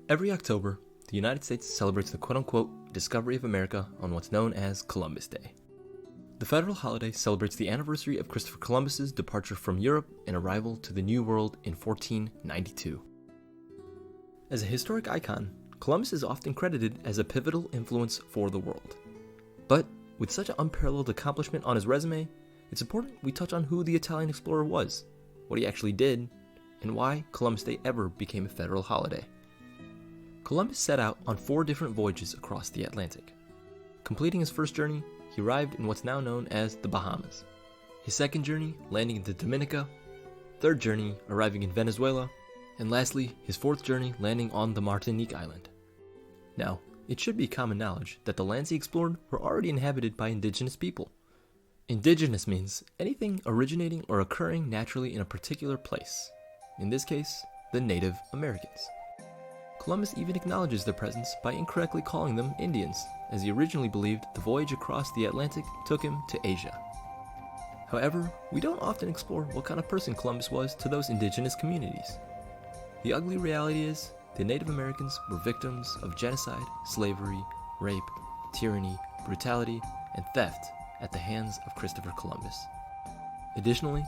Every October, the United States celebrates the quote-unquote discovery of America on what's known as Columbus Day. The federal holiday celebrates the anniversary of Christopher Columbus's departure from Europe and arrival to the New World in 1492. As a historic icon, Columbus is often credited as a pivotal influence for the world. But with such an unparalleled accomplishment on his resume, it's important we touch on who the Italian explorer was, what he actually did, and why Columbus Day ever became a federal holiday. Columbus set out on 4 different voyages across the Atlantic. Completing his first journey, he arrived in what's now known as the Bahamas. His second journey, landing in the Dominica. Third journey, arriving in Venezuela. And lastly, his fourth journey, landing on the Martinique Island. Now, it should be common knowledge that the lands he explored were already inhabited by indigenous people. Indigenous means anything originating or occurring naturally in a particular place. In this case, the Native Americans. Columbus even acknowledges their presence by incorrectly calling them Indians, as he originally believed the voyage across the Atlantic took him to Asia. However, we don't often explore what kind of person Columbus was to those indigenous communities. The ugly reality is, the Native Americans were victims of genocide, slavery, rape, tyranny, brutality, and theft at the hands of Christopher Columbus. Additionally,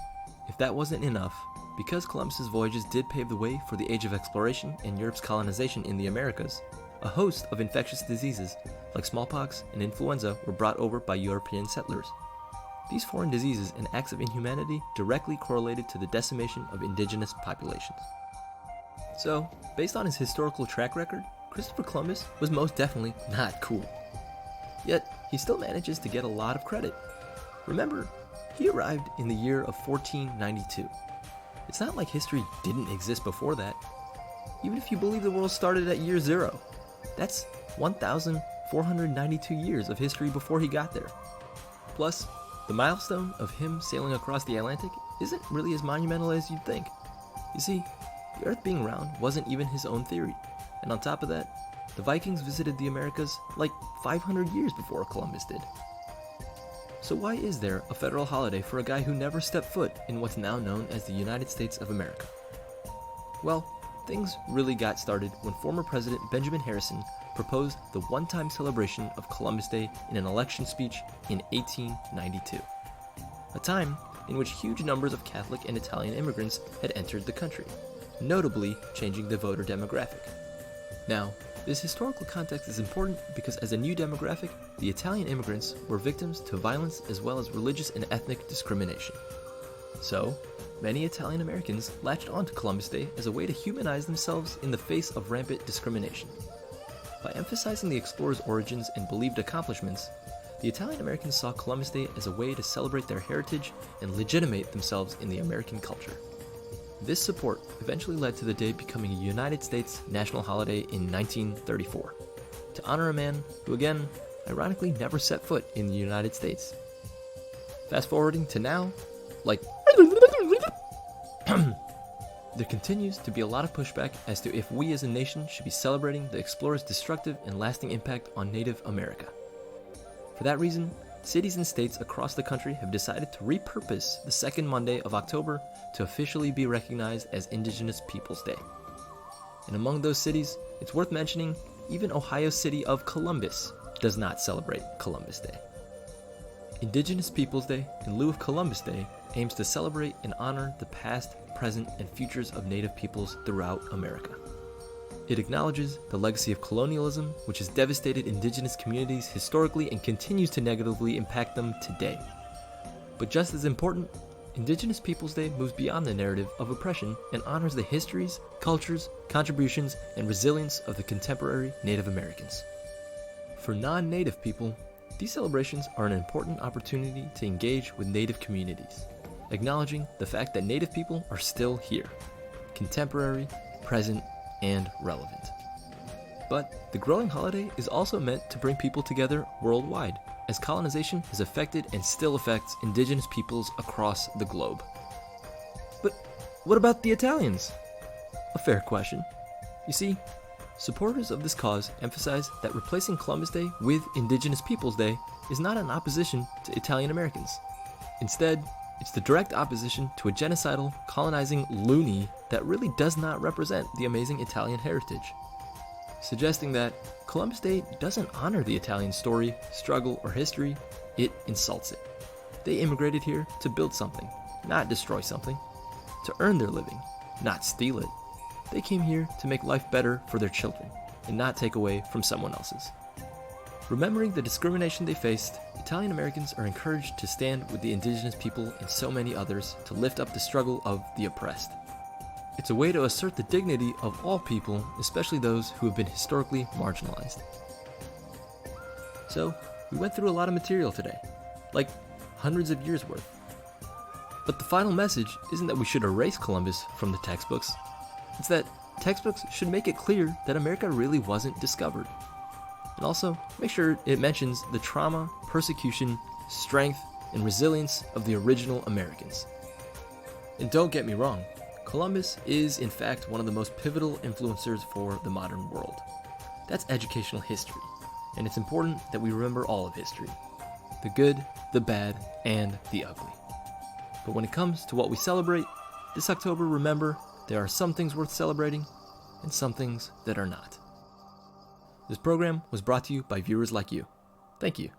if that wasn't enough, because Columbus's voyages did pave the way for the age of exploration and Europe's colonization in the Americas, a host of infectious diseases like smallpox and influenza were brought over by European settlers. These foreign diseases and acts of inhumanity directly correlated to the decimation of indigenous populations. So, based on his historical track record, Christopher Columbus was most definitely not cool. Yet, he still manages to get a lot of credit. Remember, he arrived in the year of 1492. It's not like history didn't exist before that. Even if you believe the world started at year 0, that's 1,492 years of history before he got there. Plus, the milestone of him sailing across the Atlantic isn't really as monumental as you'd think. You see, the Earth being round wasn't even his own theory, and on top of that, the Vikings visited the Americas like 500 years before Columbus did. So why is there a federal holiday for a guy who never stepped foot in what's now known as the United States of America? Well, things really got started when former President Benjamin Harrison proposed the one-time celebration of Columbus Day in an election speech in 1892, a time in which huge numbers of Catholic and Italian immigrants had entered the country, notably changing the voter demographic. Now, this historical context is important because as a new demographic, the Italian immigrants were victims to violence as well as religious and ethnic discrimination. So, many Italian Americans latched onto Columbus Day as a way to humanize themselves in the face of rampant discrimination. By emphasizing the explorer's origins and believed accomplishments, the Italian Americans saw Columbus Day as a way to celebrate their heritage and legitimate themselves in the American culture. This support eventually led to the day becoming a United States national holiday in 1934, to honor a man who, again, ironically never set foot in the United States. Fast forwarding to now, there continues to be a lot of pushback as to if we as a nation should be celebrating the explorer's destructive and lasting impact on Native America. For that reason, cities and states across the country have decided to repurpose the second Monday of October to officially be recognized as Indigenous Peoples Day. And among those cities, it's worth mentioning, even Ohio's city of Columbus does not celebrate Columbus Day. Indigenous Peoples Day, in lieu of Columbus Day, aims to celebrate and honor the past, present, and futures of Native peoples throughout America. It acknowledges the legacy of colonialism, which has devastated indigenous communities historically and continues to negatively impact them today. But just as important, Indigenous Peoples Day moves beyond the narrative of oppression and honors the histories, cultures, contributions, and resilience of the contemporary Native Americans. For non-Native people, these celebrations are an important opportunity to engage with Native communities, acknowledging the fact that Native people are still here, contemporary, present, and relevant. But the growing holiday is also meant to bring people together worldwide, as colonization has affected and still affects indigenous peoples across the globe. But what about the Italians? A fair question. You see, supporters of this cause emphasize that replacing Columbus Day with Indigenous Peoples Day is not in opposition to Italian Americans. Instead, it's the direct opposition to a genocidal, colonizing loony that really does not represent the amazing Italian heritage. suggesting that Columbus Day doesn't honor the Italian story, struggle, or history, it insults it. They immigrated here to build something, not destroy something, to earn their living, not steal it. They came here to make life better for their children, and not take away from someone else's. Remembering the discrimination they faced, Italian Americans are encouraged to stand with the indigenous people and so many others to lift up the struggle of the oppressed. It's a way to assert the dignity of all people, especially those who have been historically marginalized. So, we went through a lot of material today, like hundreds of years worth. But the final message isn't that we should erase Columbus from the textbooks. It's that textbooks should make it clear that America really wasn't discovered. And also, make sure it mentions the trauma, persecution, strength, and resilience of the original Americans. And don't get me wrong, Columbus is in fact one of the most pivotal influencers for the modern world. That's educational history, and it's important that we remember all of history. The good, the bad, and the ugly. But when it comes to what we celebrate, this October, remember, there are some things worth celebrating, and some things that are not. This program was brought to you by viewers like you. Thank you.